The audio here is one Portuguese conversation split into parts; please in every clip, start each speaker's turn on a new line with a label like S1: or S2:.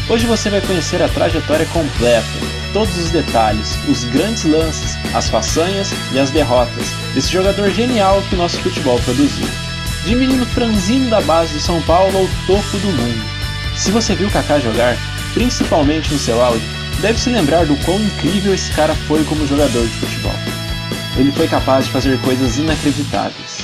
S1: Hoje você vai conhecer a trajetória completa, todos os detalhes, os grandes lances, as façanhas e as derrotas desse jogador genial que o nosso futebol produziu. De menino franzino da base de São Paulo ao topo do mundo. Se você viu o Kaká jogar, principalmente no seu auge, deve se lembrar do quão incrível esse cara foi como jogador de futebol. Ele foi capaz de fazer coisas inacreditáveis.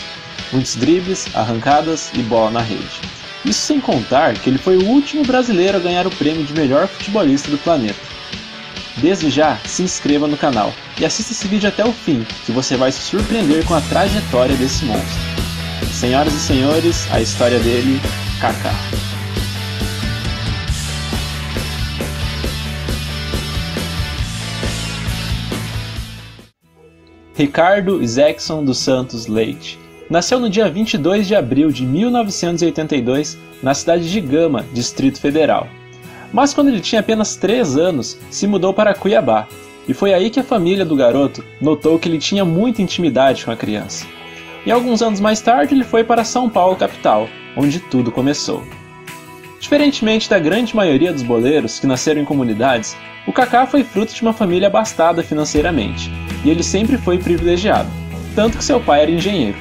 S1: Muitos dribles, arrancadas e bola na rede. Isso sem contar que ele foi o último brasileiro a ganhar o prêmio de melhor futebolista do planeta. Desde já, se inscreva no canal e assista esse vídeo até o fim, que você vai se surpreender com a trajetória desse monstro. Senhoras e senhores, a história dele, Kaká. Ricardo Isaacson dos Santos Leite nasceu no dia 22 de abril de 1982 na cidade de Gama, Distrito Federal. Mas quando ele tinha apenas 3 anos, se mudou para Cuiabá, e foi aí que a família do garoto notou que ele tinha muita intimidade com a criança. E alguns anos mais tarde ele foi para São Paulo capital, onde tudo começou. Diferentemente da grande maioria dos boleiros que nasceram em comunidades, o Kaká foi fruto de uma família abastada financeiramente, e ele sempre foi privilegiado, tanto que seu pai era engenheiro.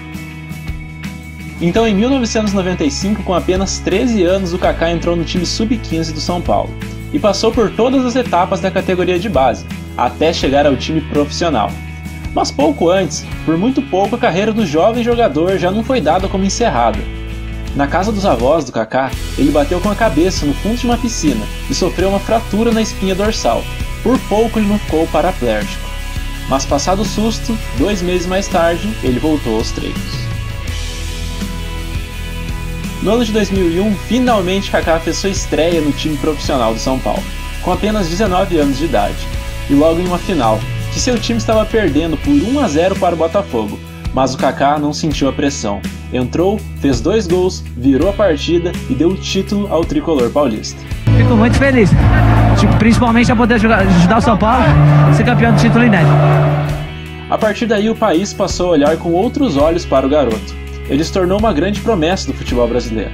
S1: Então em 1995, com apenas 13 anos, o Kaká entrou no time sub-15 do São Paulo, e passou por todas as etapas da categoria de base, até chegar ao time profissional. Mas pouco antes, por muito pouco, a carreira do jovem jogador já não foi dada como encerrada. Na casa dos avós do Kaká, ele bateu com a cabeça no fundo de uma piscina e sofreu uma fratura na espinha dorsal. Por pouco ele não ficou paraplégico. Mas passado o susto, 2 meses mais tarde, ele voltou aos treinos. No ano de 2001, finalmente Kaká fez sua estreia no time profissional do São Paulo, com apenas 19 anos de idade, e logo em uma final, que seu time estava perdendo por 1-0 para o Botafogo, mas o Kaká não sentiu a pressão. Entrou, fez 2 gols, virou a partida e deu o título ao tricolor paulista.
S2: Fico muito feliz, principalmente a poder ajudar o São Paulo a ser campeão do título inédito.
S1: A partir daí o país passou a olhar com outros olhos para o garoto. Ele se tornou uma grande promessa do futebol brasileiro.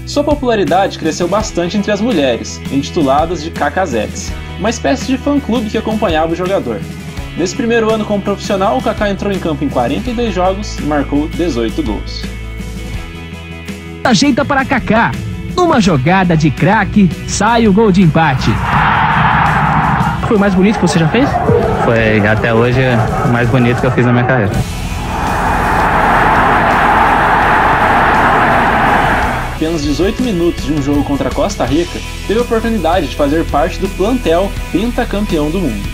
S1: Sua popularidade cresceu bastante entre as mulheres, intituladas de Kakazetes, uma espécie de fã-clube que acompanhava o jogador. Nesse primeiro ano como profissional, o Kaká entrou em campo em 42 jogos e marcou 18 gols.
S2: Ajeita para Kaká. Numa jogada de craque, sai o gol de empate.
S3: Foi o mais bonito que você já fez? Foi, até hoje, o mais bonito que eu fiz na minha carreira.
S1: Apenas 18 minutos de um jogo contra a Costa Rica, teve a oportunidade de fazer parte do plantel pentacampeão do mundo.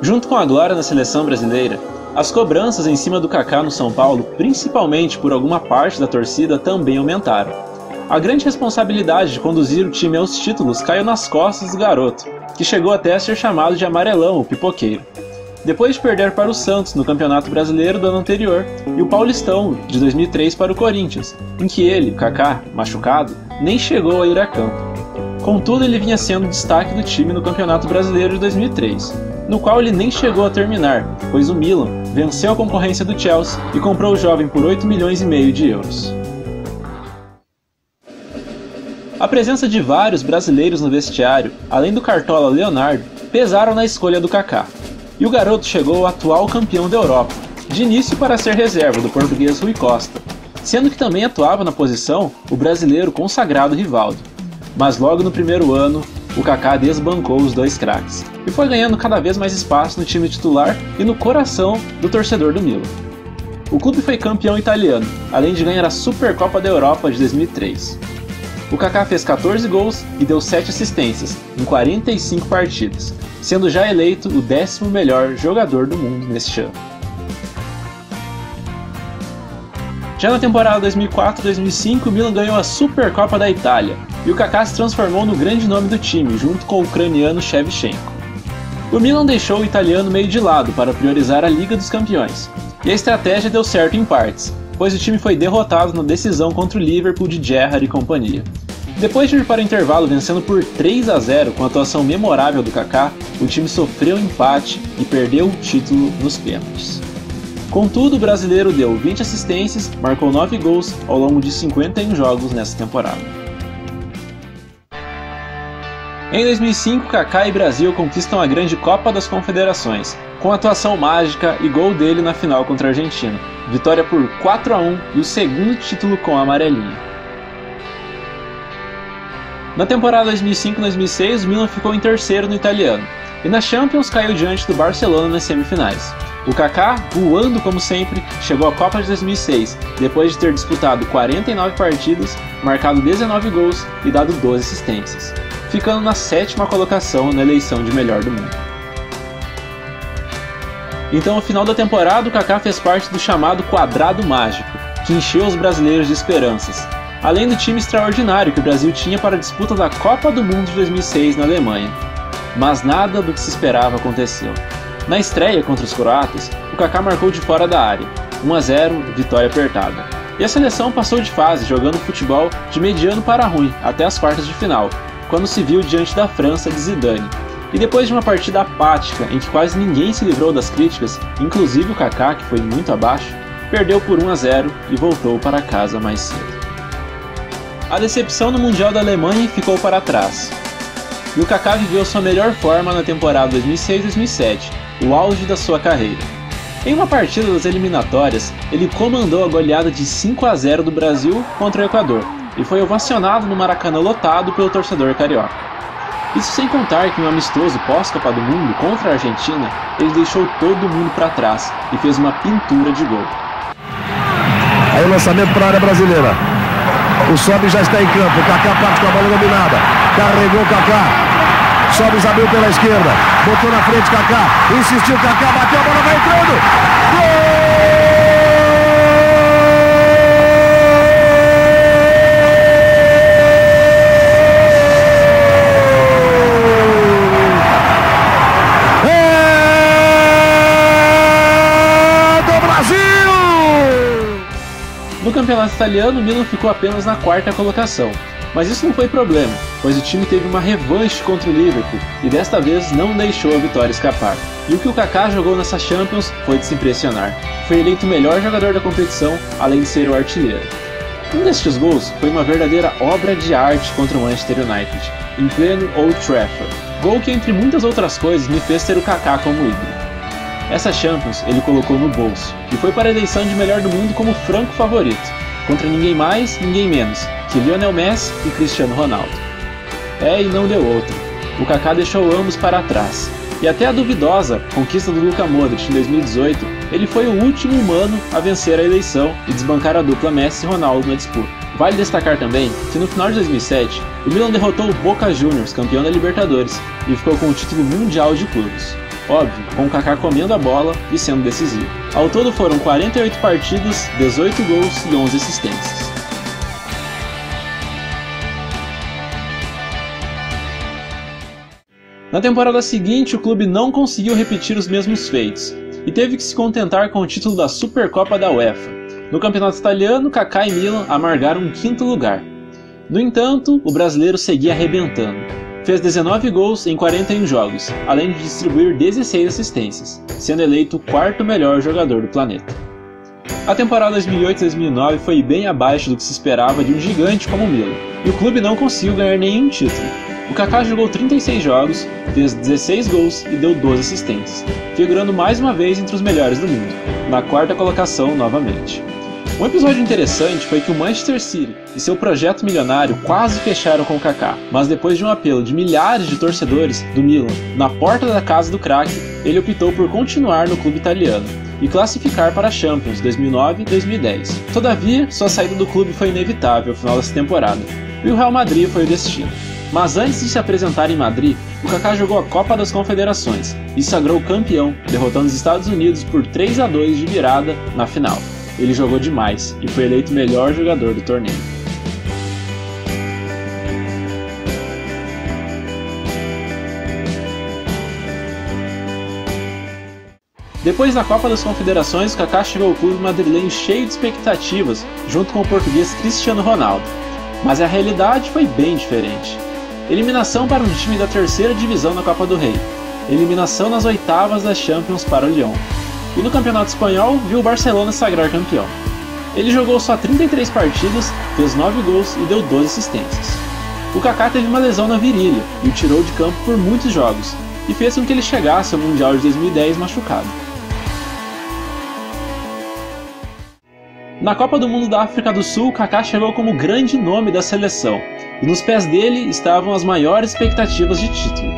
S1: Junto com a glória na seleção brasileira, as cobranças em cima do Kaká no São Paulo, principalmente por alguma parte da torcida, também aumentaram. A grande responsabilidade de conduzir o time aos títulos caiu nas costas do garoto, que chegou até a ser chamado de amarelão, o pipoqueiro. Depois de perder para o Santos no Campeonato Brasileiro do ano anterior e o Paulistão de 2003 para o Corinthians, em que ele, Kaká, machucado, nem chegou a ir a campo. Contudo, ele vinha sendo destaque do time no Campeonato Brasileiro de 2003, no qual ele nem chegou a terminar, pois o Milan venceu a concorrência do Chelsea e comprou o jovem por 8,5 milhões de euros. A presença de vários brasileiros no vestiário, além do cartola Leonardo, pesaram na escolha do Kaká. E o garoto chegou ao atual campeão da Europa, de início para ser reserva do português Rui Costa, sendo que também atuava na posição o brasileiro consagrado Rivaldo. Mas logo no primeiro ano, o Kaká desbancou os 2 craques, e foi ganhando cada vez mais espaço no time titular e no coração do torcedor do Milan. O clube foi campeão italiano, além de ganhar a Supercopa da Europa de 2003. O Kaká fez 14 gols e deu 7 assistências em 45 partidas, sendo já eleito o 10º melhor jogador do mundo neste ano. Já na temporada 2004-2005, o Milan ganhou a Supercopa da Itália, e o Kaká se transformou no grande nome do time, junto com o ucraniano Shevchenko. O Milan deixou o italiano meio de lado para priorizar a Liga dos Campeões, e a estratégia deu certo em partes, pois o time foi derrotado na decisão contra o Liverpool de Gerrard e companhia. Depois de ir para o intervalo vencendo por 3-0 com a atuação memorável do Kaká, o time sofreu empate e perdeu o título nos pênaltis. Contudo, o brasileiro deu 20 assistências, marcou 9 gols ao longo de 51 jogos nessa temporada. Em 2005, Kaká e Brasil conquistam a grande Copa das Confederações, com atuação mágica e gol dele na final contra a Argentina. Vitória por 4-1 e o segundo título com a amarelinha. Na temporada 2005-2006, o Milan ficou em terceiro no italiano, e na Champions caiu diante do Barcelona nas semifinais. O Kaká, voando como sempre, chegou à Copa de 2006, depois de ter disputado 49 partidas, marcado 19 gols e dado 12 assistências, ficando na 7ª colocação na eleição de melhor do mundo. Então, no final da temporada, o Kaká fez parte do chamado Quadrado Mágico, que encheu os brasileiros de esperanças, além do time extraordinário que o Brasil tinha para a disputa da Copa do Mundo de 2006 na Alemanha. Mas nada do que se esperava aconteceu. Na estreia contra os croatas, o Kaká marcou de fora da área, 1-0, vitória apertada. E a seleção passou de fase, jogando futebol de mediano para ruim, até as quartas de final, quando se viu diante da França de Zidane. E depois de uma partida apática, em que quase ninguém se livrou das críticas, inclusive o Kaká, que foi muito abaixo, perdeu por 1-0 e voltou para casa mais cedo. A decepção no Mundial da Alemanha ficou para trás. E o Kaká viveu sua melhor forma na temporada 2006-2007, o auge da sua carreira. Em uma partida das eliminatórias, ele comandou a goleada de 5-0 do Brasil contra o Equador e foi ovacionado no Maracanã lotado pelo torcedor carioca. Isso sem contar que no amistoso pós-Copa do Mundo contra a Argentina, ele deixou todo mundo para trás e fez uma pintura de gol.
S4: Aí o lançamento para a área brasileira. O Sobe já está em campo, o Kaká parte com a bola dominada, carregou o Kaká. Sobe Isabel pela esquerda, botou na frente Kaká, insistiu Kaká, bateu, a bola vai entrando, gol! É do Brasil!
S1: No campeonato italiano, o Milan ficou apenas na 4ª colocação. Mas isso não foi problema, pois o time teve uma revanche contra o Liverpool e desta vez não deixou a vitória escapar. E o que o Kaká jogou nessa Champions foi de se impressionar. Foi eleito o melhor jogador da competição, além de ser o artilheiro. Um destes gols foi uma verdadeira obra de arte contra o Manchester United, em pleno Old Trafford. Gol que, entre muitas outras coisas, me fez ter o Kaká como ídolo. Essa Champions ele colocou no bolso, e foi para a eleição de melhor do mundo como franco favorito, contra ninguém mais, ninguém menos que Lionel Messi e Cristiano Ronaldo. E não deu outra. O Kaká deixou ambos para trás. E até a duvidosa conquista do Luka Modric em 2018, ele foi o último humano a vencer a eleição e desbancar a dupla Messi e Ronaldo na disputa. Vale destacar também que no final de 2007, o Milan derrotou o Boca Juniors, campeão da Libertadores, e ficou com o título mundial de clubes. Óbvio, com o Kaká comendo a bola e sendo decisivo. Ao todo foram 48 partidas, 18 gols e 11 assistências. Na temporada seguinte, o clube não conseguiu repetir os mesmos feitos, e teve que se contentar com o título da Supercopa da UEFA. No campeonato italiano, Kaká e Milan amargaram um 5º lugar. No entanto, o brasileiro seguia arrebentando. Fez 19 gols em 41 jogos, além de distribuir 16 assistências, sendo eleito o 4º melhor jogador do planeta. A temporada 2008-2009 foi bem abaixo do que se esperava de um gigante como o Milan, e o clube não conseguiu ganhar nenhum título. O Kaká jogou 36 jogos, fez 16 gols e deu 12 assistências, figurando mais uma vez entre os melhores do mundo, na 4ª colocação novamente. Um episódio interessante foi que o Manchester City e seu projeto milionário quase fecharam com o Kaká, mas depois de um apelo de milhares de torcedores do Milan na porta da casa do craque, ele optou por continuar no clube italiano e classificar para a Champions 2009 e 2010. Todavia, sua saída do clube foi inevitável ao final dessa temporada, e o Real Madrid foi o destino. Mas antes de se apresentar em Madrid, o Kaká jogou a Copa das Confederações e se sagrou campeão, derrotando os Estados Unidos por 3-2 de virada na final. Ele jogou demais e foi eleito o melhor jogador do torneio. Depois da Copa das Confederações, o Kaká chegou ao clube madrilenho cheio de expectativas, junto com o português Cristiano Ronaldo. Mas a realidade foi bem diferente. Eliminação para um time da 3ª divisão na Copa do Rei. Eliminação nas oitavas da Champions para o Lyon. E no Campeonato Espanhol, viu o Barcelona sagrar campeão. Ele jogou só 33 partidas, fez 9 gols e deu 12 assistências. o Kaká teve uma lesão na virilha e o tirou de campo por muitos jogos, e fez com que ele chegasse ao Mundial de 2010 machucado. Na Copa do Mundo da África do Sul, Kaká chegou como grande nome da seleção, e nos pés dele estavam as maiores expectativas de título.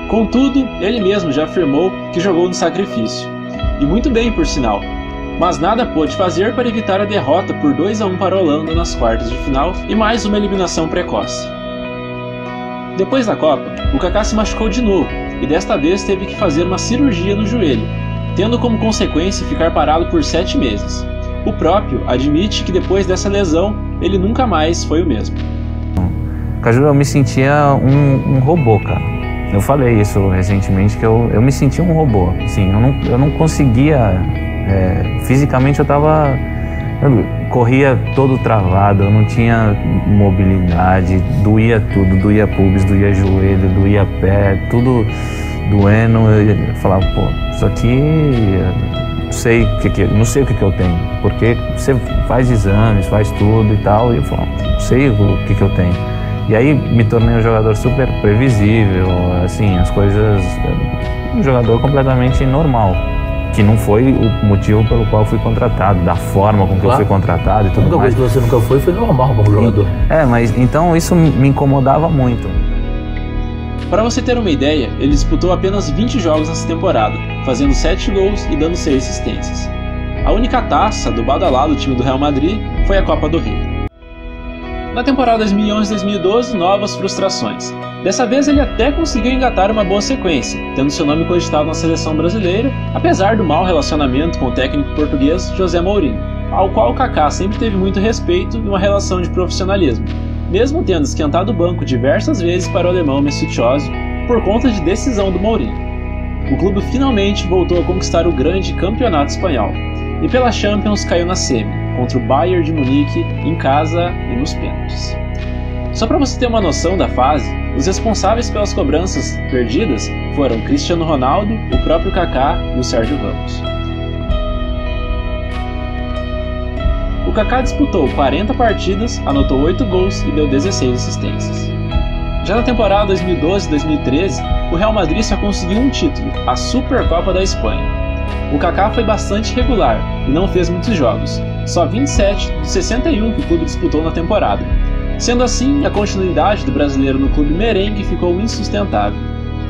S1: Contudo, ele mesmo já afirmou que jogou no sacrifício, e muito bem por sinal, mas nada pôde fazer para evitar a derrota por 2-1 para a Holanda nas quartas de final e mais uma eliminação precoce. Depois da Copa, o Kaká se machucou de novo e desta vez teve que fazer uma cirurgia no joelho, tendo como consequência ficar parado por 7 meses. O próprio admite que depois dessa lesão, ele nunca mais foi o mesmo.
S3: Caju, eu me sentia um robô, cara. Eu falei isso recentemente, que eu me sentia um robô. Assim, eu não conseguia... fisicamente eu corria todo travado, eu não tinha mobilidade, doía tudo, doía pubis, doía joelho, doía pé, tudo doendo. Eu falava, pô, isso aqui não sei o que eu tenho, porque você faz exames, faz tudo e tal, e eu falo, não sei o que eu tenho. E aí me tornei um jogador super previsível, assim, as coisas, um jogador completamente normal, que não foi o motivo pelo qual eu fui contratado, da forma com que eu fui contratado e tudo mais. A única coisa que você nunca foi normal como jogador. Mas então isso me incomodava muito.
S1: Para você ter uma ideia, ele disputou apenas 20 jogos nessa temporada, fazendo 7 gols e dando 6 assistências. A única taça do badalado time do Real Madrid foi a Copa do Rei. Na temporada 2011-2012, novas frustrações. Dessa vez ele até conseguiu engatar uma boa sequência, tendo seu nome cogitado na seleção brasileira, apesar do mau relacionamento com o técnico português José Mourinho, ao qual o Kaká sempre teve muito respeito e uma relação de profissionalismo, mesmo tendo esquentado o banco diversas vezes para o alemão Mesut Ozil por conta de decisão do Mourinho. O clube finalmente voltou a conquistar o grande campeonato espanhol, e pela Champions caiu na semi, contra o Bayern de Munique, em casa e nos pênaltis. Só para você ter uma noção da fase, os responsáveis pelas cobranças perdidas foram Cristiano Ronaldo, o próprio Kaká e o Sérgio Ramos. O Kaká disputou 40 partidas, anotou 8 gols e deu 16 assistências. Já na temporada 2012-2013, o Real Madrid só conseguiu um título, a Supercopa da Espanha. O Kaká foi bastante regular e não fez muitos jogos, só 27 dos 61 que o clube disputou na temporada. Sendo assim, a continuidade do brasileiro no clube merengue ficou insustentável.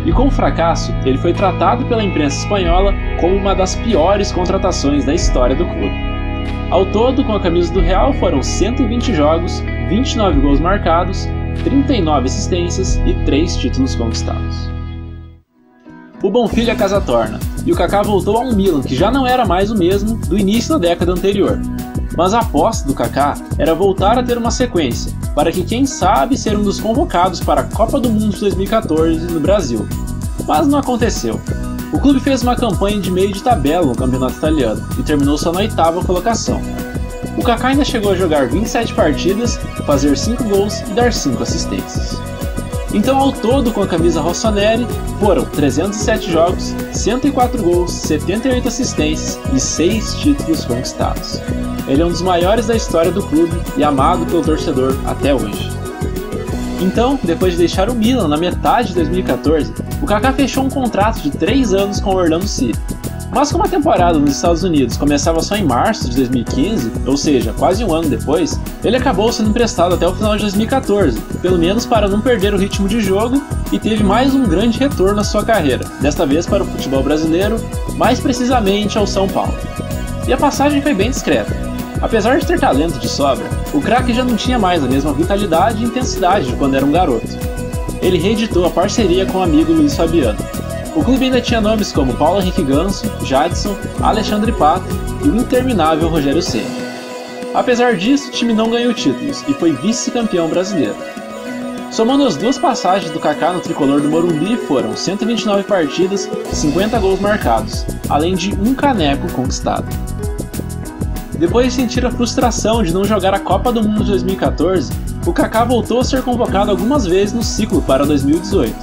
S1: E com o fracasso, ele foi tratado pela imprensa espanhola como uma das piores contratações da história do clube. Ao todo, com a camisa do Real foram 120 jogos, 29 gols marcados, 39 assistências e 3 títulos conquistados. O bom filho a casa torna, e o Kaká voltou a um Milan que já não era mais o mesmo do início da década anterior. Mas a aposta do Kaká era voltar a ter uma sequência, para que quem sabe ser um dos convocados para a Copa do Mundo de 2014 no Brasil. Mas não aconteceu. O clube fez uma campanha de meio de tabela no campeonato italiano e terminou só na 8ª colocação. O Kaká ainda chegou a jogar 27 partidas, fazer 5 gols e dar 5 assistências. Então, ao todo, com a camisa rossoneri, foram 307 jogos, 104 gols, 78 assistências e 6 títulos conquistados. Ele é um dos maiores da história do clube e amado pelo torcedor até hoje. Então, depois de deixar o Milan na metade de 2014, o Kaká fechou um contrato de 3 anos com o Orlando City. Mas como a temporada nos Estados Unidos começava só em março de 2015, ou seja, quase um ano depois, ele acabou sendo emprestado até o final de 2014, pelo menos para não perder o ritmo de jogo, e teve mais um grande retorno na sua carreira, desta vez para o futebol brasileiro, mais precisamente ao São Paulo. E a passagem foi bem discreta. Apesar de ter talento de sobra, o craque já não tinha mais a mesma vitalidade e intensidade de quando era um garoto. Ele reeditou a parceria com o amigo Luiz Fabiano. O clube ainda tinha nomes como Paulo Henrique Ganso, Jadson, Alexandre Pato e o interminável Rogério Ceni. Apesar disso, o time não ganhou títulos e foi vice-campeão brasileiro. Somando as 2 passagens do Kaká no tricolor do Morumbi, foram 129 partidas e 50 gols marcados, além de um caneco conquistado. Depois de sentir a frustração de não jogar a Copa do Mundo de 2014, o Kaká voltou a ser convocado algumas vezes no ciclo para 2018.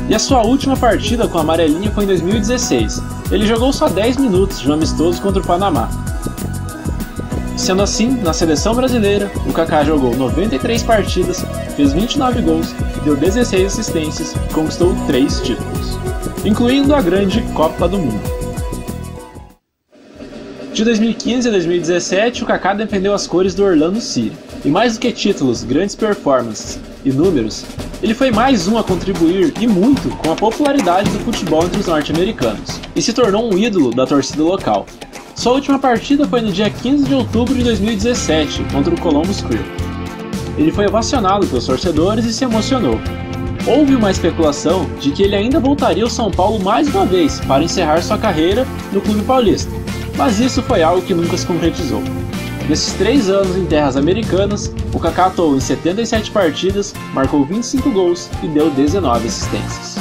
S1: E a sua última partida com a amarelinha foi em 2016. Ele jogou só 10 minutos de um amistoso contra o Panamá. Sendo assim, na seleção brasileira, o Kaká jogou 93 partidas, fez 29 gols deu 16 assistências e conquistou 3 títulos, incluindo a grande Copa do Mundo. De 2015 a 2017, o Kaká defendeu as cores do Orlando City, e mais do que títulos, grandes performances e números, ele foi mais um a contribuir, e muito, com a popularidade do futebol entre os norte-americanos, e se tornou um ídolo da torcida local. Sua última partida foi no dia 15 de outubro de 2017, contra o Columbus Crew. Ele foi ovacionado pelos torcedores e se emocionou. Houve uma especulação de que ele ainda voltaria ao São Paulo mais uma vez para encerrar sua carreira no clube paulista, mas isso foi algo que nunca se concretizou. Nesses 3 anos em terras americanas, o Kaká atuou em 77 partidas, marcou 25 gols e deu 19 assistências.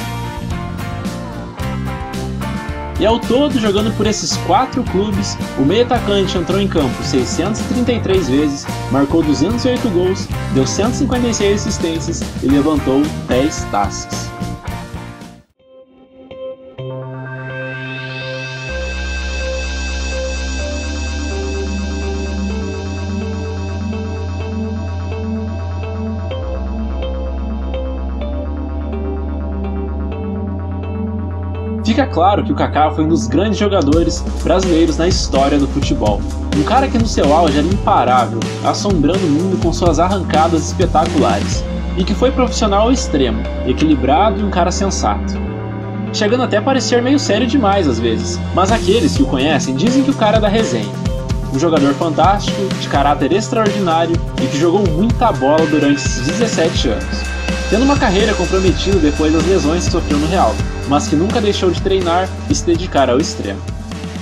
S1: E ao todo, jogando por esses 4 clubes, o meio-atacante entrou em campo 633 vezes, marcou 208 gols, deu 156 assistências e levantou 10 taças. Fica claro que o Kaká foi um dos grandes jogadores brasileiros na história do futebol. Um cara que no seu auge era imparável, assombrando o mundo com suas arrancadas espetaculares. E que foi profissional ao extremo, equilibrado e um cara sensato. Chegando até a parecer meio sério demais às vezes, mas aqueles que o conhecem dizem que o cara é da resenha. Um jogador fantástico, de caráter extraordinário e que jogou muita bola durante esses 17 anos. Tendo uma carreira comprometida depois das lesões que sofreu no Real, mas que nunca deixou de treinar e se dedicar ao extremo.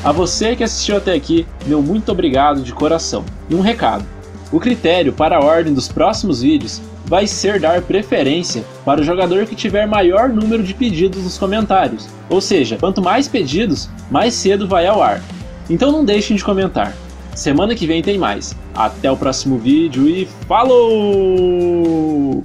S1: A você que assistiu até aqui, meu muito obrigado de coração. E um recado: o critério para a ordem dos próximos vídeos vai ser dar preferência para o jogador que tiver maior número de pedidos nos comentários, ou seja, quanto mais pedidos, mais cedo vai ao ar. Então não deixem de comentar. Semana que vem tem mais. Até o próximo vídeo e falou!